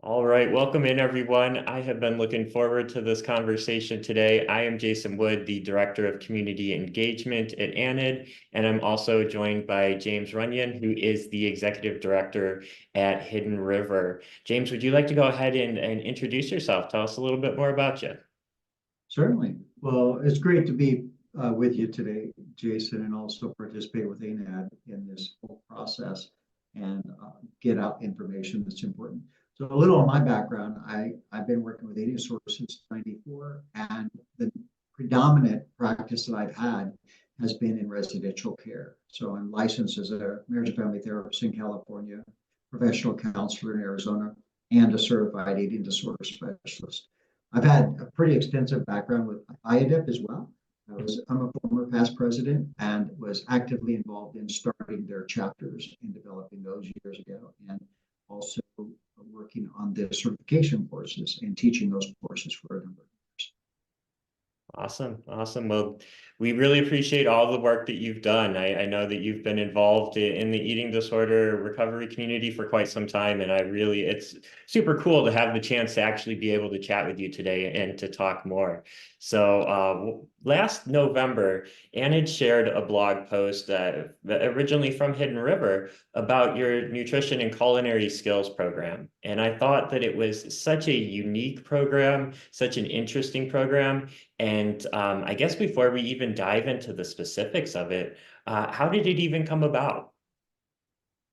All right, welcome in everyone. I have been looking forward to this conversation today. I am Jason Wood, the Director of Community Engagement at ANID, and I'm also joined by James Runyan, who is the Executive Director at Hidden River. James, would you like to go ahead and introduce yourself? Tell us a little bit more about you. Certainly. Well, it's great to be with you today, Jason, and also participate with ANAD in this whole process and get out information that's important. So a little on my background, I've been working with eating disorders since '94, and the predominant practice that I've had has been in residential care. So I'm licensed as a marriage and family therapist in California, professional counselor in Arizona, and a certified eating disorder specialist. I've had a pretty extensive background with IADIP as well. I'm a former past president and was actively involved in starting their chapters and developing those years ago, and also working on the certification courses and teaching those courses for a number of years. Awesome. Awesome. Well, we really appreciate all the work that you've done. I know that you've been involved in the eating disorder recovery community for quite some time, and it's super cool to have the chance to actually be able to chat with you today and to talk more. So last November, Anna shared a blog post that originally from Hidden River about your nutrition and culinary skills program. And I thought that it was such a unique program, such an interesting program. And I guess before we even dive into the specifics of it, how did it even come about?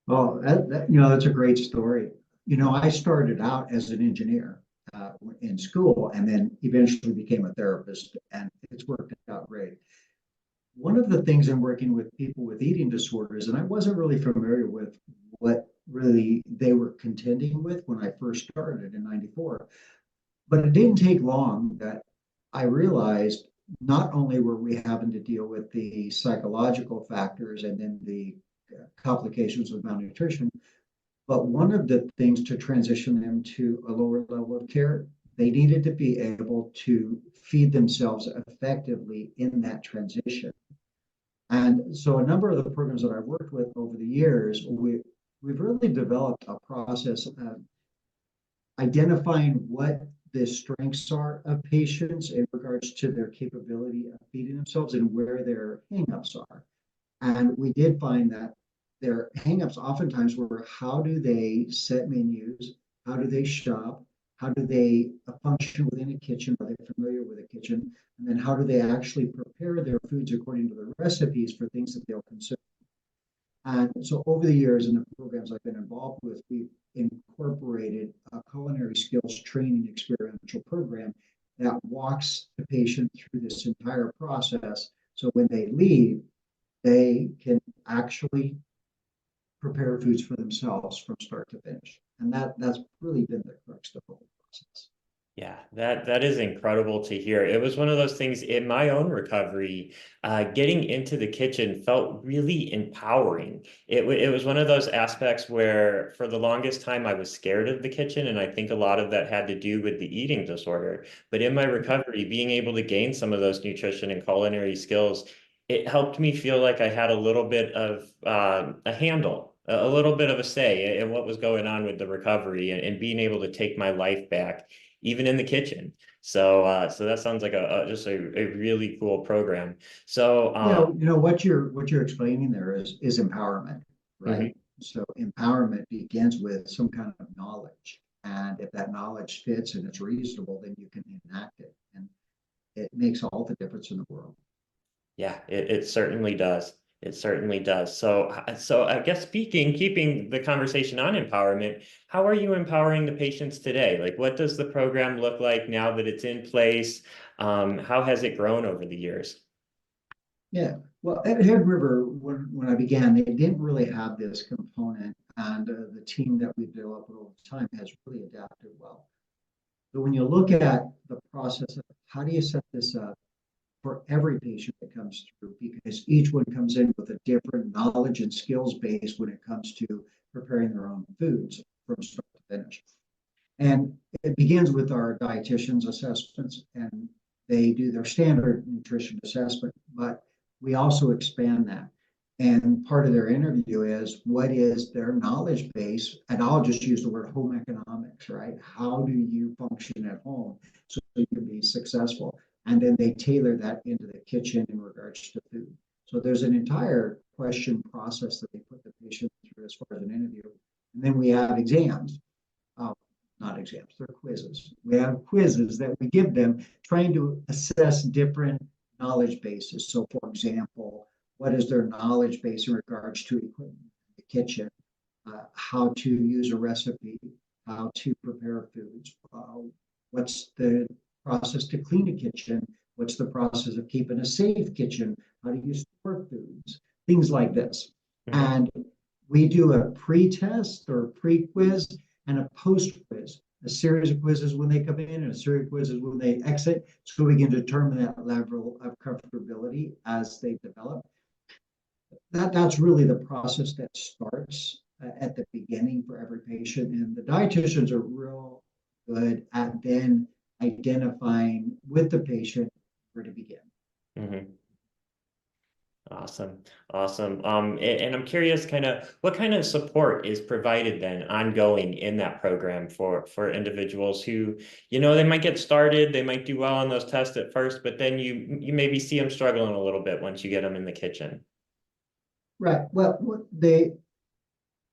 Well, that's a great story. I started out as an engineer in school and then eventually became a therapist, and it's worked out great. One of the things in working with people with eating disorders, and I wasn't really familiar with what really they were contending with when I first started in '94, but it didn't take long that I realized not only were we having to deal with the psychological factors and then the complications of malnutrition, but one of the things to transition them to a lower level of care, they needed to be able to feed themselves effectively in that transition. And so a number of the programs that I've worked with over the years, we've really developed a process of identifying what the strengths are of patients in regards to their capability of feeding themselves and where their hangups are. And we did find that their hangups oftentimes were how do they set menus, how do they shop, how do they function within a kitchen, are they familiar with a kitchen, and then how do they actually prepare their foods according to the recipes for things that they'll consume. And so over the years in the programs I've been involved with, we've incorporated a culinary skills training experiential program that walks the patient through this entire process. So when they leave, they can actually prepare foods for themselves from start to finish. And that's really been the crux of the whole process. Yeah, that is incredible to hear. It was one of those things in my own recovery, getting into the kitchen felt really empowering. It was one of those aspects where for the longest time I was scared of the kitchen, and I think a lot of that had to do with the eating disorder. But in my recovery, being able to gain some of those nutrition and culinary skills, it helped me feel like I had a little bit of a handle, a little bit of a say in what was going on with the recovery and being able to take my life back even in the kitchen. So that sounds like just a really cool program. So Yeah, what you're explaining there is empowerment, right? mhm. So empowerment begins with some kind of knowledge. And if that knowledge fits and it's reasonable, then you can enact it. And it makes all the difference in the world. Yeah, it certainly does. It certainly does. So I guess keeping the conversation on empowerment, how are you empowering the patients today? Like, what does the program look like now that it's in place? How has it grown over the years? Yeah. Well, at Head River, when I began, they didn't really have this component. And the team that we've developed over time has really adapted well. But when you look at the process of how do you set this up for every patient that comes through, because each one comes in with a different knowledge and skills base when it comes to preparing their own foods from start to finish. And it begins with our dietitians assessments, and they do their standard nutrition assessment, but we also expand that. And part of their interview is what is their knowledge base? And I'll just use the word home economics, right? How do you function at home so you can be successful? And then they tailor that into the kitchen in regards to food. So there's an entire question process that they put the patient through as far as an interview. And then we have exams. Not exams, they're quizzes. We have quizzes that we give them trying to assess different knowledge bases. So for example, what is their knowledge base in regards to equipment in the kitchen, how to use a recipe, how to prepare foods, what's the process to clean a kitchen, what's the process of keeping a safe kitchen, how do you store foods, things like this. Mhm. And we do a pre-test or pre-quiz and a post-quiz, a series of quizzes when they come in and a series of quizzes when they exit, so we can determine that level of comfortability as they develop. That's really the process that starts at the beginning for every patient. And the dietitians are real good at then identifying with the patient where to begin. Mhm. Awesome. Awesome. And I'm curious kind of what kind of support is provided then ongoing in that program for individuals who, they might get started, they might do well on those tests at first, but then you maybe see them struggling a little bit once you get them in the kitchen. Right. Well, the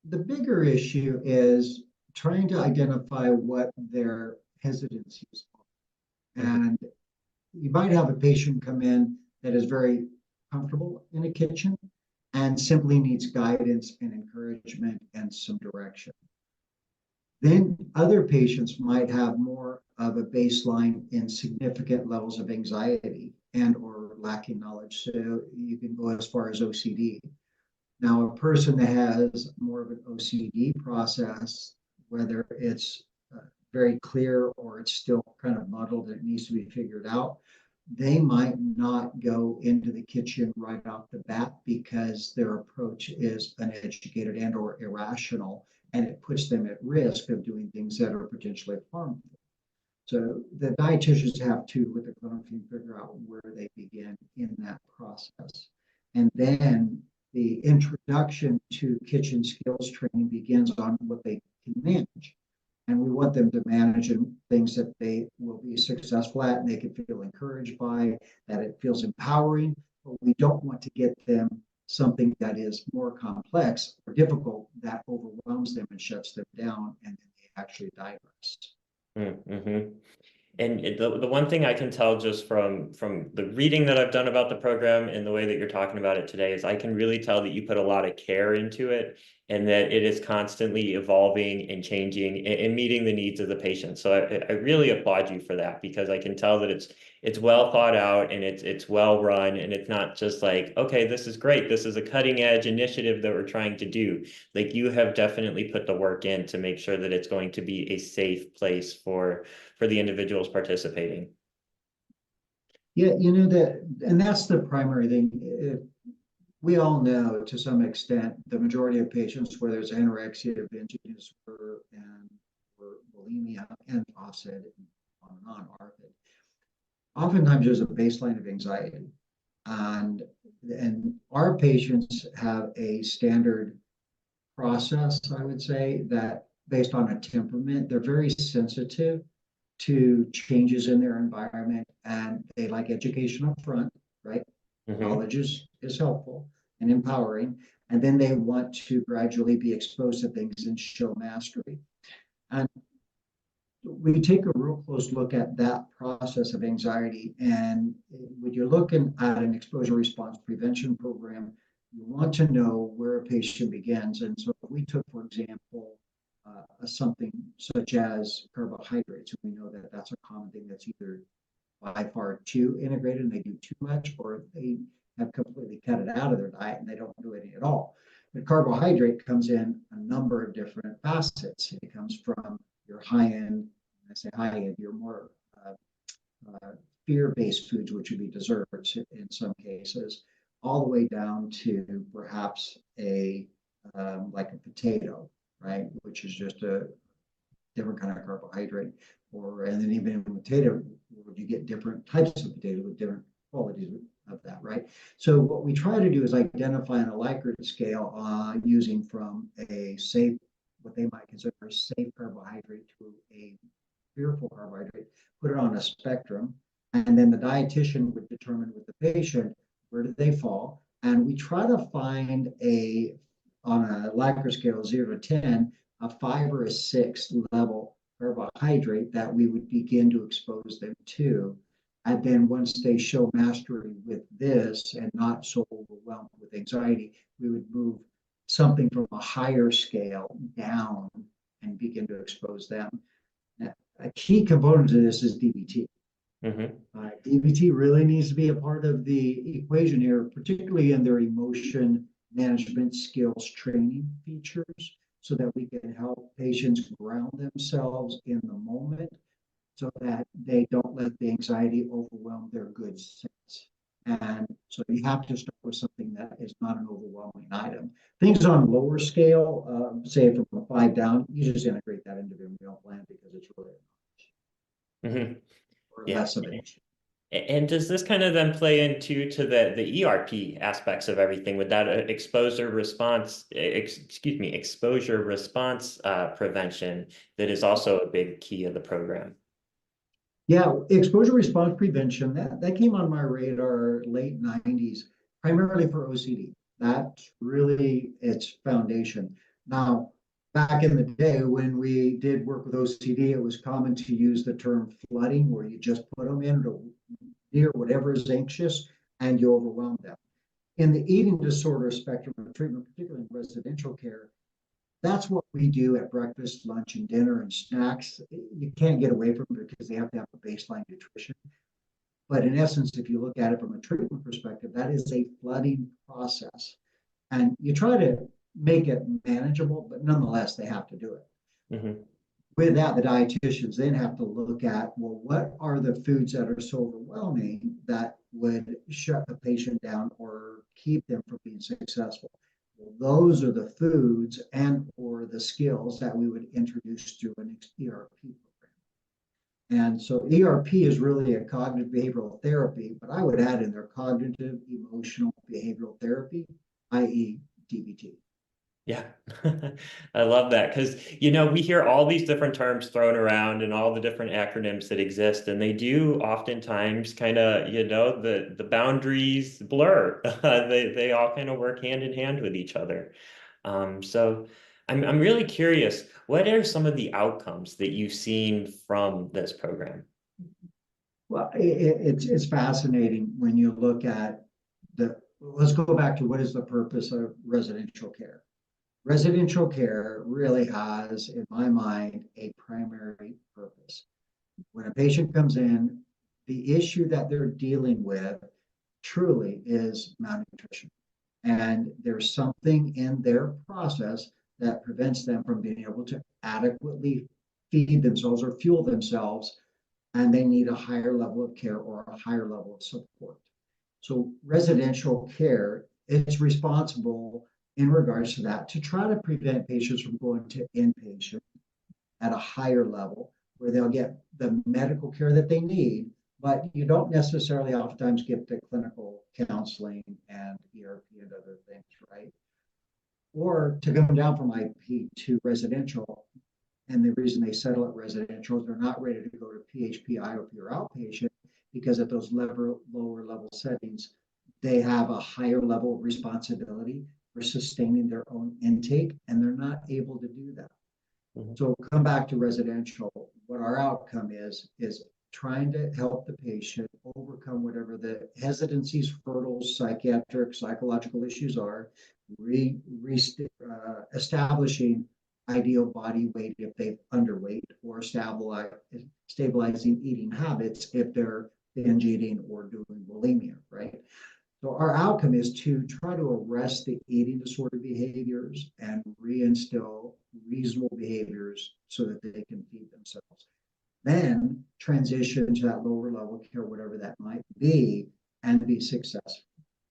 bigger issue is trying to identify what their hesitancies are. Mhm. And you might have a patient come in that is very comfortable in a kitchen and simply needs guidance and encouragement and some direction. Then other patients might have more of a baseline in significant levels of anxiety and or lacking knowledge. So you can go as far as OCD. Now, a person that has more of an OCD process, whether it's very clear or it's still kind of muddled and it needs to be figured out, they might not go into the kitchen right off the bat because their approach is uneducated and or irrational, and it puts them at risk of doing things that are potentially harmful. So the dietitians have to, with the clinical team, figure out where they begin in that process. And then the introduction to kitchen skills training begins on what they can manage. And we want them to manage things that they will be successful at and they can feel encouraged by, that it feels empowering. But we don't want to get them something that is more complex or difficult that overwhelms them and shuts them down, and then they actually digress. Mm-hmm. And the one thing I can tell just from the reading that I've done about the program and the way that you're talking about it today is I can really tell that you put a lot of care into it and that it is constantly evolving and changing and meeting the needs of the patient. So I really applaud you for that because I can tell that it's well thought out and it's well run and it's not just like, okay, this is great. This is a cutting edge initiative that we're trying to do. Like you have definitely put the work in to make sure that it's going to be a safe place for the individuals participating. Yeah, that, and that's the primary thing. We all know to some extent the majority of patients where there's anorexia, binge disorder, and or bulimia and offset and on ARFID. Oftentimes there's a baseline of anxiety, and our patients have a standard process, I would say, that based on a temperament, they're very sensitive to changes in their environment and they like education up front, right? Mm-hmm. Knowledge is helpful and empowering. And then they want to gradually be exposed to things and show mastery. And we take a real close look at that process of anxiety. And when you're looking at an exposure response prevention program, you want to know where a patient begins. And so we took, for example, something such as carbohydrates. We know that that's a common thing that's either by far too integrated and they do too much, or they have completely cut it out of their diet and they don't do any at all. But carbohydrate comes in a number of different facets. It comes from your high end, I say high end, your more fear-based foods, which would be desserts in some cases, all the way down to perhaps a like a potato, right, which is just a different kind of carbohydrate. Or and then even in potato, you get different types of potato with different qualities of that, right? So what we try to do is identify on a Likert scale using from a safe, what they might consider a safe carbohydrate to a fearful carbohydrate, put it on a spectrum, and then the dietitian would determine with the patient where do they fall, and we try to find on a Likert scale 0 to 10, a 5 or a 6 level carbohydrate that we would begin to expose them to. And then once they show mastery with this and not so overwhelmed with anxiety, we would move something from a higher scale down and begin to expose them. Now, a key component to this is DBT. Hmm. DBT really needs to be a part of the equation here, particularly in their emotion management skills training features, so that we can help patients ground themselves in the moment so that they don't let the anxiety overwhelm their good sense. And so you have to start with something that is not an overwhelming item. Things on lower scale, say from a 5 down, you just integrate that into their meal plan because it's really Hmm. or Yeah. less of an issue. And does this kind of then play into to the ERP aspects of everything with that exposure response, excuse me, exposure response prevention that is also a big key of the program? Yeah, exposure response prevention, that came on my radar late 90s, primarily for OCD. That's really its foundation. Now, back in the day when we did work with OCD, it was common to use the term flooding, where you just put them in to near whatever is anxious and you overwhelm them. In the eating disorder spectrum of treatment, particularly in residential care, that's what we do at breakfast, lunch, and dinner and snacks. You can't get away from it because they have to have a baseline nutrition. But in essence, if you look at it from a treatment perspective, that is a flooding process. And you try to make it manageable, but nonetheless, they have to do it. Hmm. With that, the dietitians then have to look at, well, what are the foods that are so overwhelming that would shut the patient down or keep them from being successful? Well, those are the foods and or the skills that we would introduce through an ERP program. And so ERP is really a cognitive behavioral therapy, but I would add in there cognitive emotional behavioral therapy, i.e. DBT. Yeah, I love that because, we hear all these different terms thrown around and all the different acronyms that exist, and they do oftentimes kind of, the boundaries blur. They all kind of work hand in hand with each other. So I'm really curious, what are some of the outcomes that you've seen from this program? Well, it's fascinating when you look at let's go back to what is the purpose of residential care. Residential care really has, in my mind, a primary purpose. When a patient comes in, the issue that they're dealing with truly is malnutrition. And there's something in their process that prevents them from being able to adequately feed themselves or fuel themselves, and they need a higher level of care or a higher level of support. So residential care is responsible in regards to that to try to prevent patients from going to inpatient at a higher level where they'll get the medical care that they need, but you don't necessarily oftentimes get the clinical counseling and ERP and other things, right? Or to come down from IP to residential, and the reason they settle at residential is they're not ready to go to PHP, IOP, or outpatient because at those lower level settings, they have a higher level of responsibility for sustaining their own intake, and they're not able to do that. Mhm. So come back to residential. What our outcome is trying to help the patient overcome whatever the hesitancies, hurdles, psychiatric, psychological issues are, establishing ideal body weight if they're underweight, or stabilizing eating habits if they're binge eating or doing bulimia, right? So our outcome is to try to arrest the eating disorder behaviors and reinstill reasonable behaviors so that they can feed themselves. Then transition to that lower level care, whatever that might be, and be successful.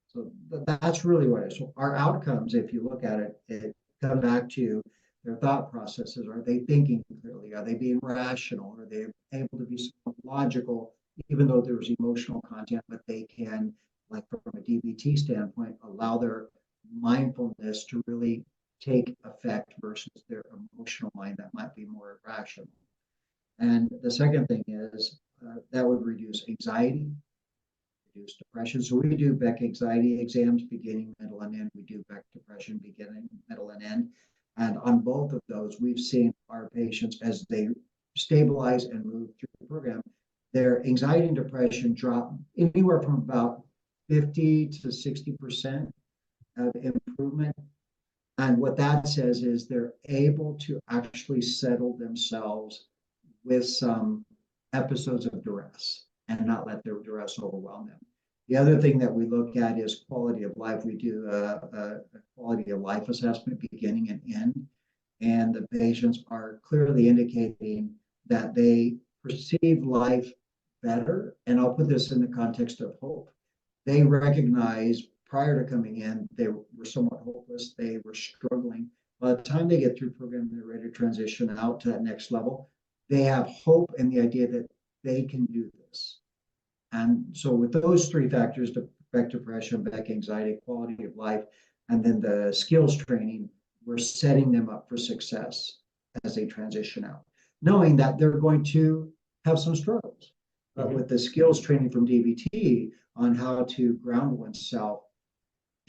So that's really what it is. So our outcomes, if you look at it, it comes back to their thought processes. Are they thinking clearly? Are they being rational? Are they able to be logical even though there's emotional content, but they can, like from a DBT standpoint, allow their mindfulness to really take effect versus their emotional mind that might be more irrational. And the second thing is that would reduce anxiety, reduce depression. So we do Beck anxiety exams, beginning, middle, and end. We do Beck depression, beginning, middle, and end. And on both of those, we've seen our patients as they stabilize and move through the program, their anxiety and depression drop anywhere from about 50 to 60% of improvement. And what that says is they're able to actually settle themselves with some episodes of duress and not let their duress overwhelm them. The other thing that we look at is quality of life. We do a quality of life assessment, beginning and end, and the patients are clearly indicating that they perceive life better. And I'll put this in the context of hope. They recognize prior to coming in, they were somewhat hopeless. They were struggling. By the time they get through program, they're ready to transition out to that next level. They have hope and the idea that they can do this. And so with those three factors, Beck depression, Beck anxiety, quality of life, and then the skills training, we're setting them up for success as they transition out, knowing that they're going to have some struggles. But with the skills training from DBT on how to ground oneself,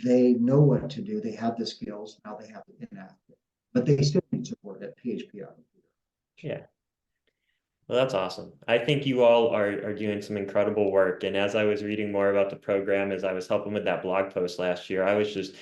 they know what to do. They have the skills. Now they have to enact it. But they still need support at PHPR. Yeah. Well, that's awesome. I think you all are doing some incredible work. And as I was reading more about the program, as I was helping with that blog post last year, I was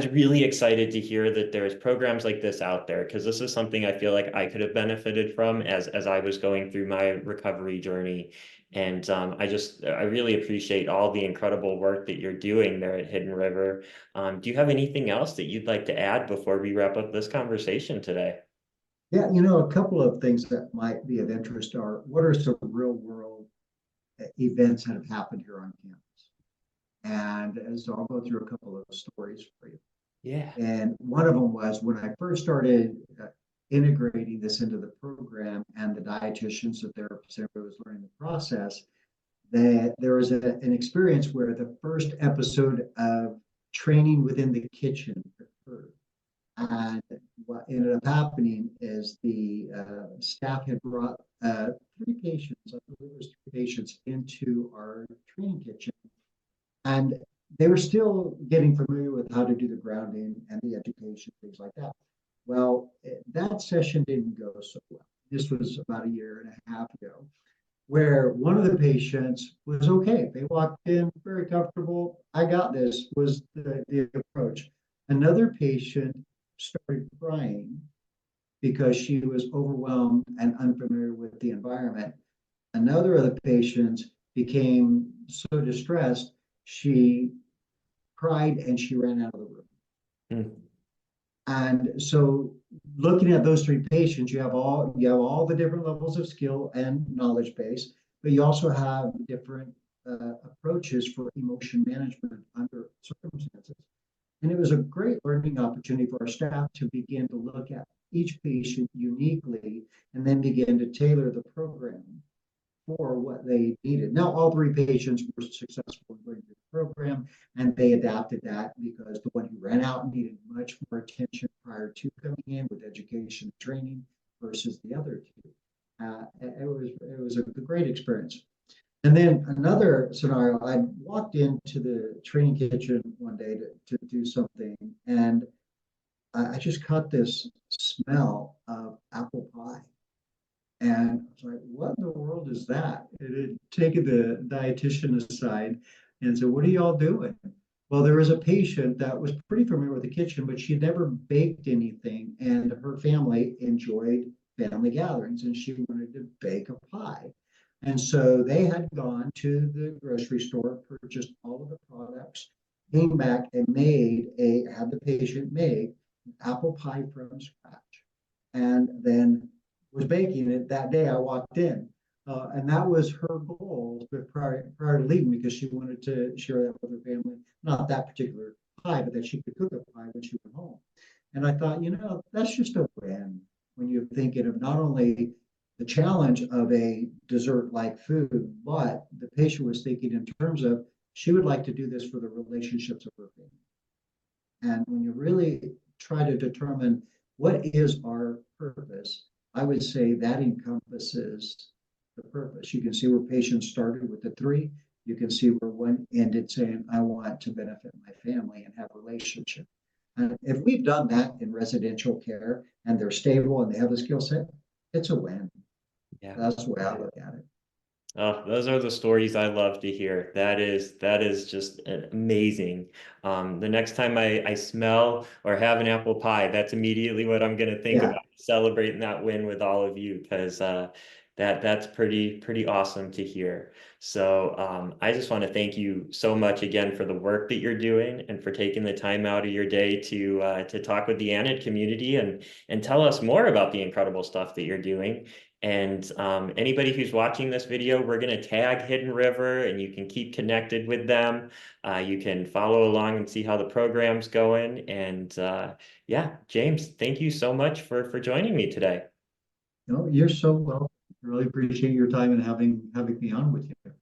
really excited to hear that there's programs like this out there, because this is something I feel like I could have benefited from as I was going through my recovery journey. And I really appreciate all the incredible work that you're doing there at Hidden River. Do you have anything else that you'd like to add before we wrap up this conversation today? Yeah, a couple of things that might be of interest are what are some real world events that have happened here on campus? And so I'll go through a couple of stories for you. Yeah. And one of them was when I first started integrating this into the program, and the dietitians, the therapists, everybody was learning the process, that there was an experience where the first episode of training within the kitchen occurred. And what ended up happening is the staff had brought three patients, I believe it was three patients, into our training kitchen. And they were still getting familiar with how to do the grounding and the education, things like that. Well, that session didn't go so well. This was about a year and a half ago, where one of the patients was okay. They walked in very comfortable. I got this, was the approach. Another patient started crying because she was overwhelmed and unfamiliar with the environment. Another of the patients became so distressed, she cried and she ran out of the room. Mm. And so looking at those three patients, you have all the different levels of skill and knowledge base, but you also have different approaches for emotion management under circumstances. And it was a great learning opportunity for our staff to begin to look at each patient uniquely and then begin to tailor the program for what they needed. Now, all three patients were successful in going through the program, and they adapted that because the one who ran out needed much more attention prior to coming in with education and training versus the other two. It was a great experience. And then another scenario, I walked into the training kitchen one day to do something, and I just caught this smell of apple pie. And I was like, what in the world is that? It had taken the dietitian aside and said, what are y'all doing? Well, there was a patient that was pretty familiar with the kitchen, but she never baked anything. And her family enjoyed family gatherings, and she wanted to bake a pie. And so they had gone to the grocery store, purchased all of the products, came back and had the patient make apple pie from scratch. And then was baking it that day I walked in. And that was her goal prior to leaving, because she wanted to share that with her family, not that particular pie, but that she could cook a pie when she went home. And I thought, that's just a win when you're thinking of not only the challenge of a dessert-like food, but the patient was thinking in terms of she would like to do this for the relationships of her family. And when you really try to determine what is our purpose, I would say that encompasses the purpose. You can see where patients started with the three. You can see where one ended saying, I want to benefit my family and have a relationship. And if we've done that in residential care and they're stable and they have the skill set, it's a win. Yeah. That's the way I look at it. Oh, those are the stories I love to hear. That is just amazing. The next time I smell or have an apple pie, that's immediately what I'm gonna think Yeah. about, celebrating that win with all of you, because that's pretty awesome to hear. So I just want to thank you so much again for the work that you're doing and for taking the time out of your day to talk with the ANID community and tell us more about the incredible stuff that you're doing. And anybody who's watching this video, we're going to tag Hidden River and you can keep connected with them. You can follow along and see how the program's going. And yeah, James, thank you so much for joining me today. No, you're so welcome. Really appreciate your time and having me on with you.